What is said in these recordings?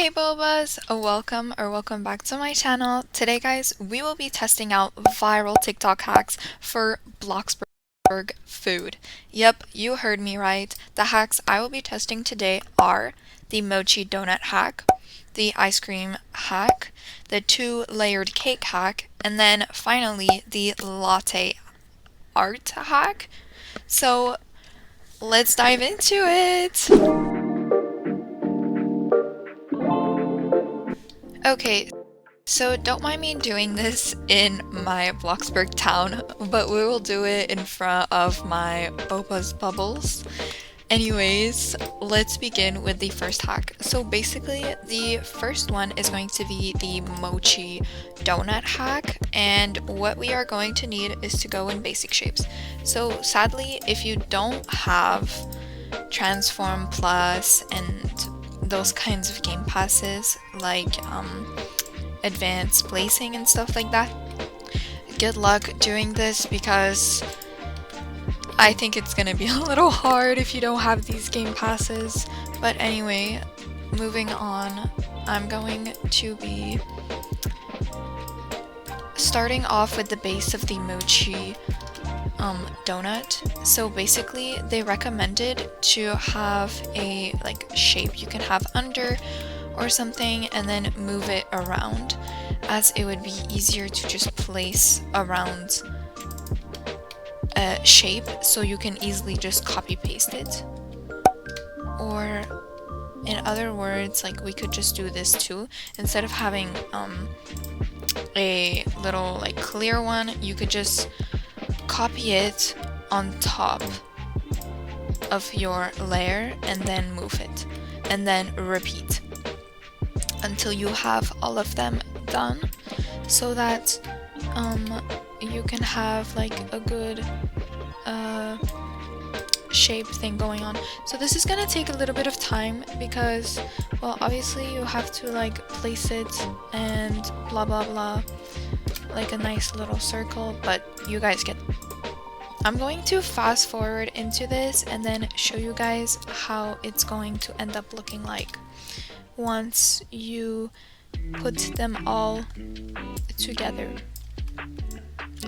Hey Bobas, welcome back to my channel. Today guys, we will be testing out viral TikTok hacks for BLOXBURG food. Yep, you heard me right. The hacks I will be testing today are the Mochi donut hack, the ice cream hack, the 2-layered cake hack, and then finally the latte art hack. So let's dive into it! Okay, so don't mind me doing this in my BLOXBURG town, but we will do it in front of my Boba's bubbles. Anyways, let's begin with the first hack. So basically, the first one is going to be the Mochi donut hack, and what we are going to need is to go in basic shapes. So sadly, if you don't have Transform Plus and those kinds of game passes like advanced placing and stuff like that, good luck doing this because I think it's gonna be a little hard if you don't have these game passes. But anyway, moving on, I'm going to be starting off with the base of the Mochi donut. So basically they recommended to have a shape you can have under or something and then move it around, as it would be easier to just place around a shape so you can easily just copy paste it. Or in other words, like we could just do this too. Instead of having a little clear one, you could just copy it on top of your layer and then move it, and then repeat until you have all of them done, so that you can have a good shape thing going on. So this is gonna take a little bit of time because, well, obviously you have to place it and blah blah blah, like a nice little circle, but you guys get. I'm going to fast forward into this and then show you guys how it's going to end up looking like once you put them all together.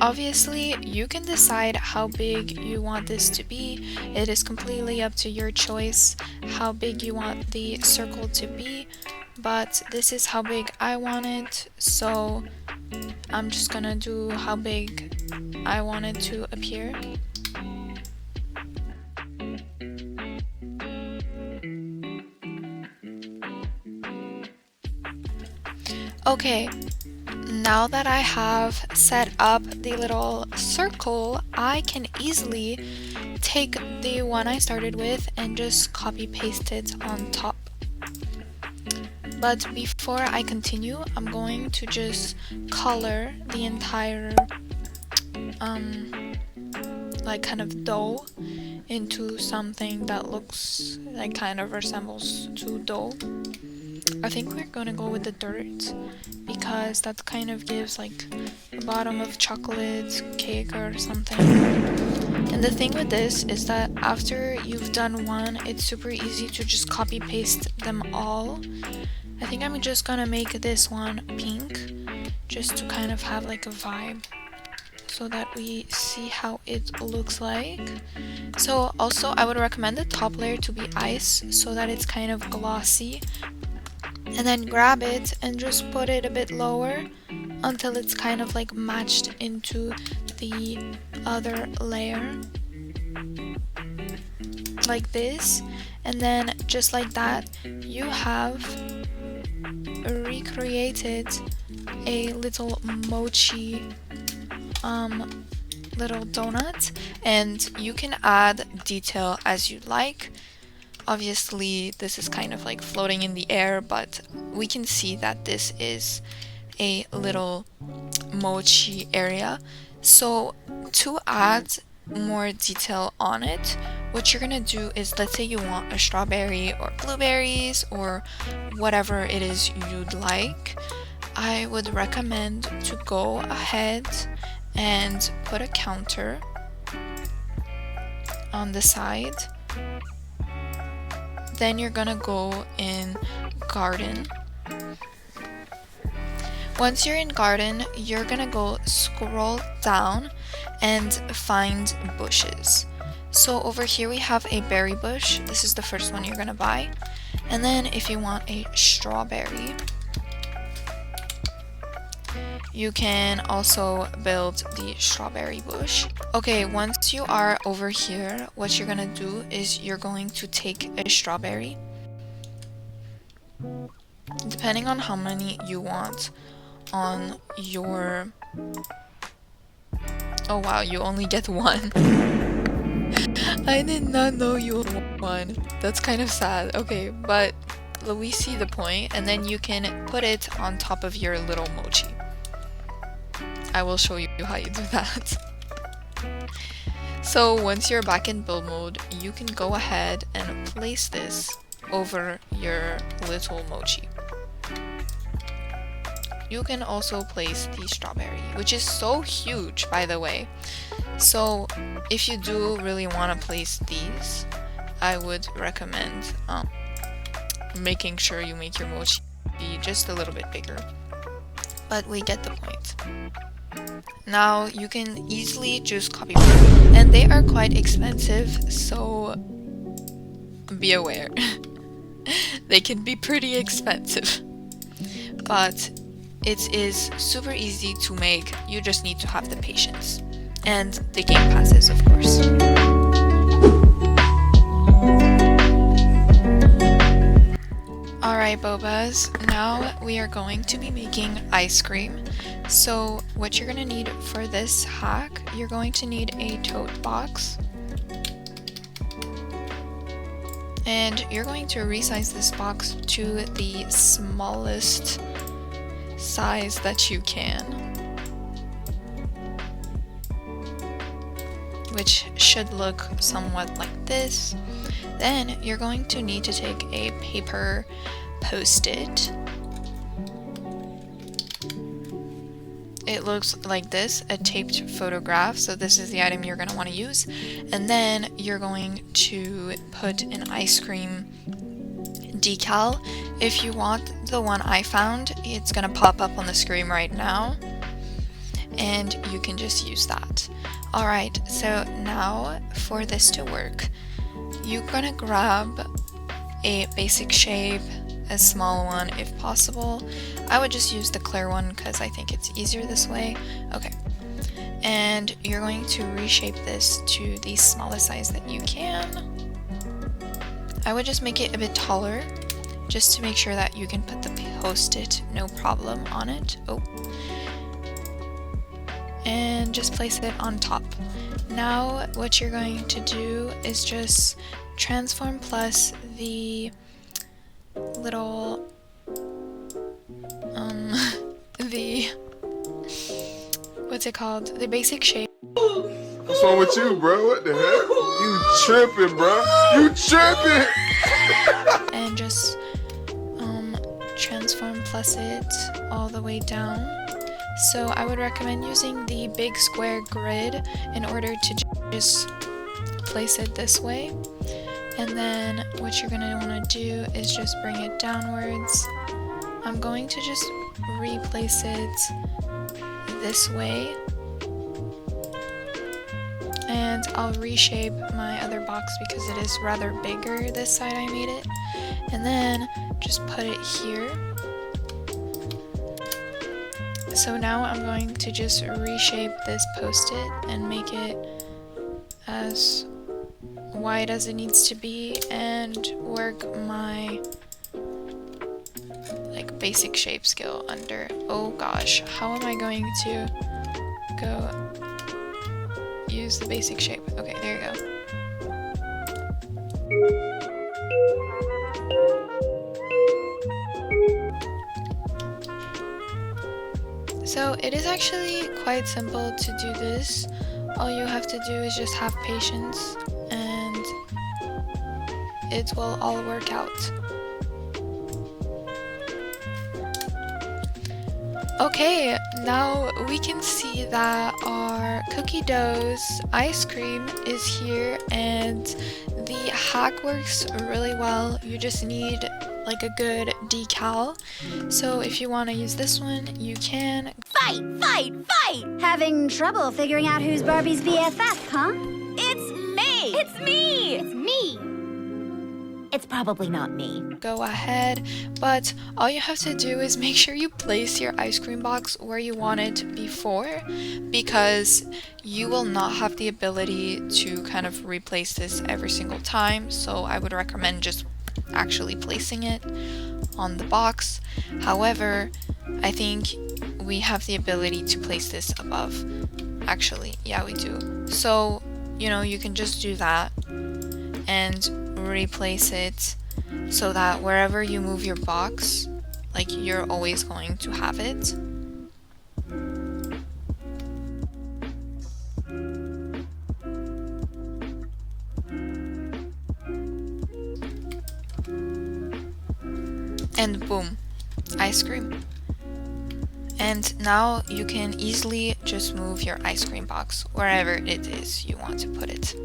Obviously, you can decide how big you want this to be. It is completely up to your choice how big you want the circle to be, but this is how big I want it, so I'm just gonna do how big I want it to appear. Okay, now that I have set up the little circle, I can easily take the one I started with and just copy paste it on top. But before I continue, I'm going to just color the entire kind of dough into something that looks kind of resembles to dough. I think we're gonna go with the dirt because that kind of gives the bottom of chocolate cake or something. And the thing with this is that after you've done one, it's super easy to just copy paste them all. I think I'm just gonna make this one pink just to kind of have a vibe so that we see how it looks like. So also I would recommend the top layer to be ice so that it's kind of glossy, and then grab it and just put it a bit lower until it's kind of matched into the other layer like this, and then just like that you have recreated a little mochi little donut, and you can add detail as you like. Obviously this is kind of floating in the air, but we can see that this is a little mochi area. So to add more detail on it, what you're gonna do is, let's say you want a strawberry or blueberries or whatever it is you'd like, I would recommend to go ahead and put a counter on the side. Then you're gonna go in garden Once you're in garden, you're gonna go scroll down and find bushes. So over here we have a berry bush. This is the first one you're gonna buy. And then if you want a strawberry, you can also build the strawberry bush. Okay, once you are over here, what you're gonna do is you're going to take a strawberry. Depending on how many you want on your... Oh wow, you only get one. I did not know you had one. That's kind of sad. Okay, but we see the point, and then you can put it on top of your little mochi. I will show you how you do that. So once you're back in build mode, you can go ahead and place this over your little mochi. You can also place the strawberry, which is so huge, by the way. So if you do really want to place these, I would recommend making sure you make your mochi just a little bit bigger. But we get the point. Now you can easily just copy them, and they are quite expensive, so be aware. They can be pretty expensive, but it is super easy to make. You just need to have the patience and the game passes, of course. Alright Bobas, now we are going to be making ice cream. So what you're going to need for this hack, you're going to need a tote box. And you're going to resize this box to the smallest size that you can, which should look somewhat like this. Then you're going to need to take a paper post-it. It looks like this, a taped photograph, so this is the item you're going to want to use. And then you're going to put an ice cream decal. If you want the one I found, it's going to pop up on the screen right now, and you can just use that. Alright, so now for this to work, you're going to grab a basic shape, a small one if possible. I would just use the clear one because I think it's easier this way. Okay, and you're going to reshape this to the smallest size that you can. I would just make it a bit taller, just to make sure that you can put the post-it no problem on it. Oh, and just place it on top. Now what you're going to do is just transform plus the little what's it called, the basic shape. What's wrong with you, bro? What the heck? You tripping, bro? You tripping? And just transform plus it all the way down. So I would recommend using the big square grid in order to just place it this way. And then what you're going to want to do is just bring it downwards. I'm going to just replace it this way. And I'll reshape my other box because it is rather bigger this side I made it. And then just put it here. So now I'm going to just reshape this post-it and make it as wide as it needs to be and work my like basic shape skill under. Oh gosh, how am I going to go use the basic shape? Okay, there you go. So it is actually quite simple to do this. All you have to do is just have patience and it will all work out. Okay, now we can see that our cookie dough's ice cream is here and the hack works really well. You just need like a good decal. So if you want to use this one, you can. Fight, fight, fight! Having trouble figuring out who's Barbie's BFF, huh? It's me! It's me! It's me! It's probably not me. Go ahead, but all you have to do is make sure you place your ice cream box where you want it before, because you will not have the ability to kind of replace this every single time. So I would recommend just actually placing it on the box. However, I think we have the ability to place this above. Actually, yeah, we do. So, you know, you can just do that and replace it so that wherever you move your box, like, you're always going to have it. And boom, ice cream. And now you can easily just move your ice cream box wherever it is you want to put it.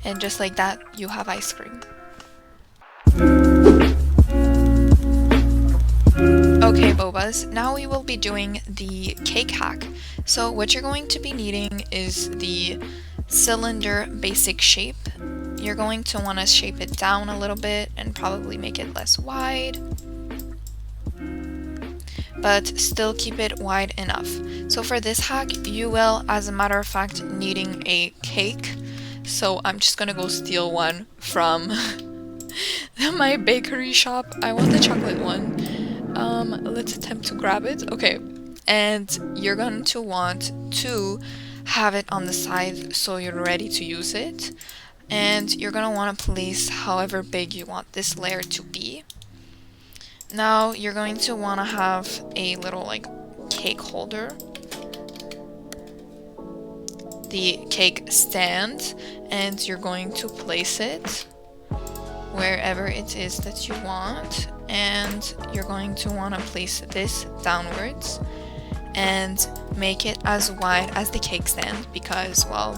And just like that, you have ice cream. Okay, Bobas, now we will be doing the cake hack. So what you're going to be needing is the cylinder basic shape. You're going to want to shape it down a little bit and probably make it less wide, but still keep it wide enough. So for this hack, you will, as a matter of fact, needing a cake. So I'm just gonna go steal one from my bakery shop. I want the chocolate one. Let's attempt to grab it. Okay, and you're going to want to have it on the side so you're ready to use it. And you're gonna want to place however big you want this layer to be. Now you're going to want to have a little like cake holder, the cake stand, and you're going to place it wherever it is that you want, and you're going to want to place this downwards and make it as wide as the cake stand, because, well,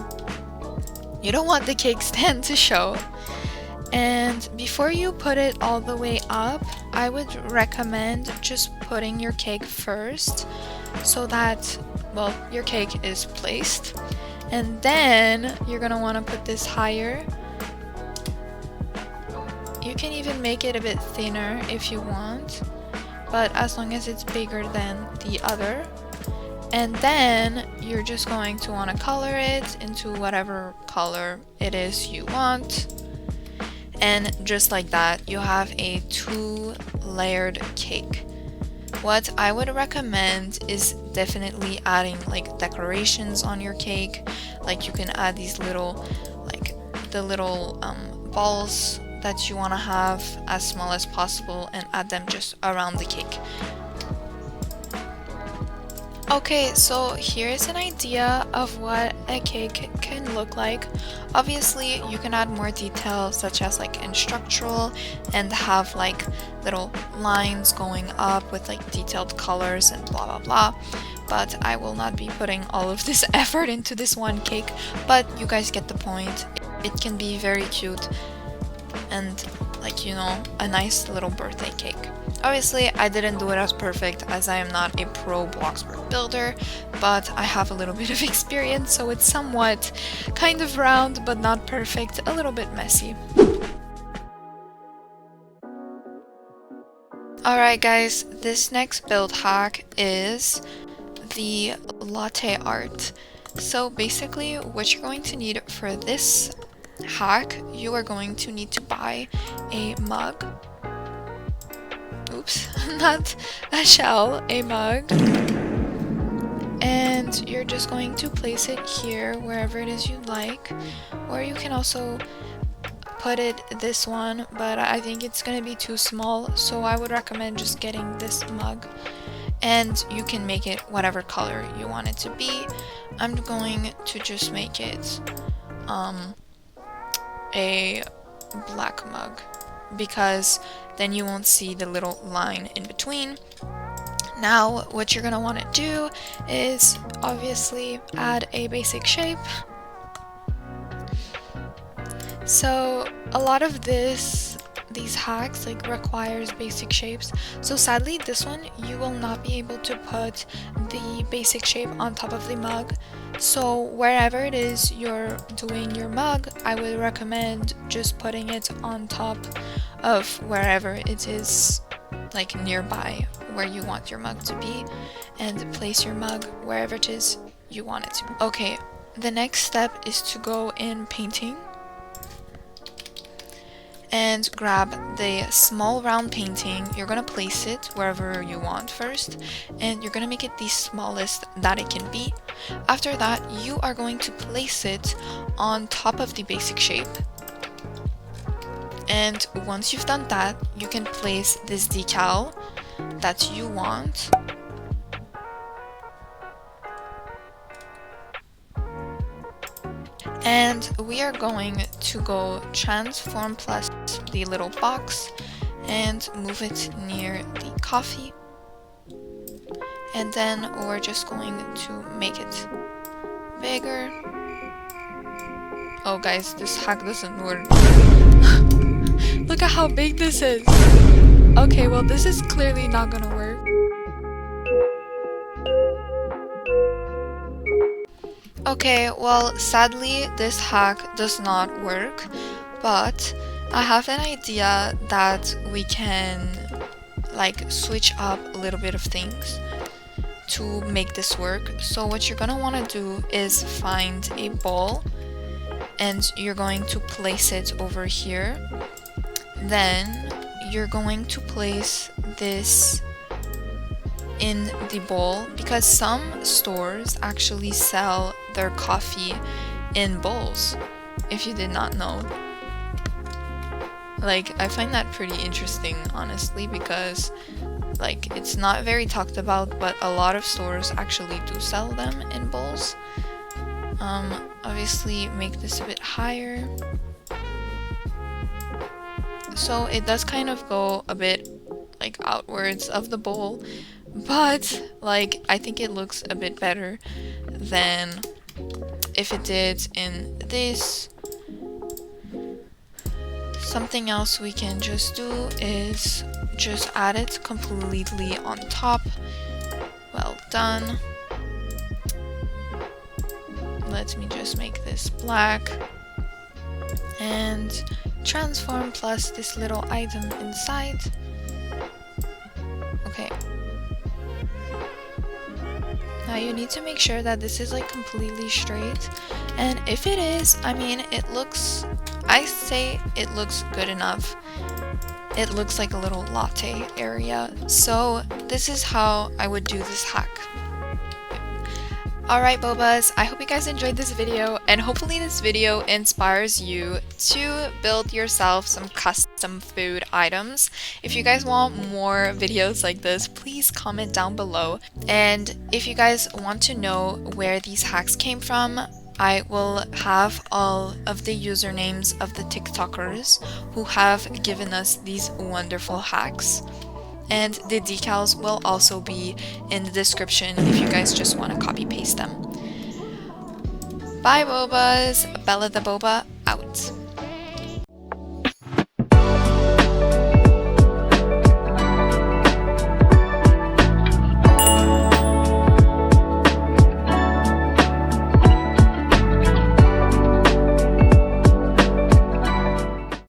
you don't want the cake stand to show. And before you put it all the way up, I would recommend just putting your cake first so that, well, your cake is placed. And then you're gonna want to put this higher. You can even make it a bit thinner if you want, but as long as it's bigger than the other. And then you're just going to want to color it into whatever color it is you want. And just like that, you have a 2-layered cake. What I would recommend is definitely adding like decorations on your cake. Like you can add these little, like the little balls that you want to have as small as possible and add them just around the cake. Okay, so here's an idea of what a cake can look like. Obviously, you can add more details such as like in structural and have like little lines going up with like detailed colors and blah blah blah. But I will not be putting all of this effort into this one cake, but you guys get the point. It can be very cute and, like, you know, a nice little birthday cake. Obviously, I didn't do it as perfect as I am not a pro BLOXBURG builder, but I have a little bit of experience, so it's somewhat kind of round, but not perfect, a little bit messy. Alright guys, this next build hack is the latte art. So basically, what you're going to need for this hack, you are going to need to buy a mug. Oops, not a shell, a mug. And you're just going to place it here, wherever it is you like. Or you can also put it this one, but I think it's gonna be too small, so I would recommend just getting this mug. And you can make it whatever color you want it to be. I'm going to just make it a black mug, because then you won't see the little line in between. Now what you're gonna want to do is obviously add a basic shape. So a lot of this these hacks like requires basic shapes. So sadly this one you will not be able to put the basic shape on top of the mug. So wherever it is you're doing your mug, I would recommend just putting it on top of wherever it is, like nearby where you want your mug to be, and place your mug wherever it is you want it to be. Okay, the next step is to go in painting and grab the small round painting. You're gonna place it wherever you want first, and you're gonna make it the smallest that it can be. After that, you are going to place it on top of the basic shape. And once you've done that, you can place this decal that you want. And we are going to go transform plus the little box and move it near the coffee. And then we're just going to make it bigger. Oh guys, this hack doesn't work. Look at how big this is. Okay, well this is clearly not gonna work. Okay, well sadly this hack does not work, but I have an idea that we can like switch up a little bit of things to make this work. So what you're gonna want to do is find a bowl and you're going to place it over here. Then you're going to place this in the bowl, because some stores actually sell their coffee in bowls, if you did not know. Like, I find that pretty interesting, honestly, because like it's not very talked about, but a lot of stores actually do sell them in bowls. Obviously make this a bit higher, so it does kind of go a bit like outwards of the bowl, but like I think it looks a bit better than if it did in this. Something else we can just do is just add it completely on top. Well done. Let me just make this black and transform plus this little item inside. Okay. Now you need to make sure that this is like completely straight, and if it is, I mean, it looks, I say it looks good enough. It looks like a little latte area. So this is how I would do this hack. Alright Bobas, I hope you guys enjoyed this video, and hopefully this video inspires you to build yourself some custom food items. If you guys want more videos like this, please comment down below. And if you guys want to know where these hacks came from, I will have all of the usernames of the TikTokers who have given us these wonderful hacks. And the decals will also be in the description if you guys just want to copy paste them. Bye Bobas, Bellatheboba out.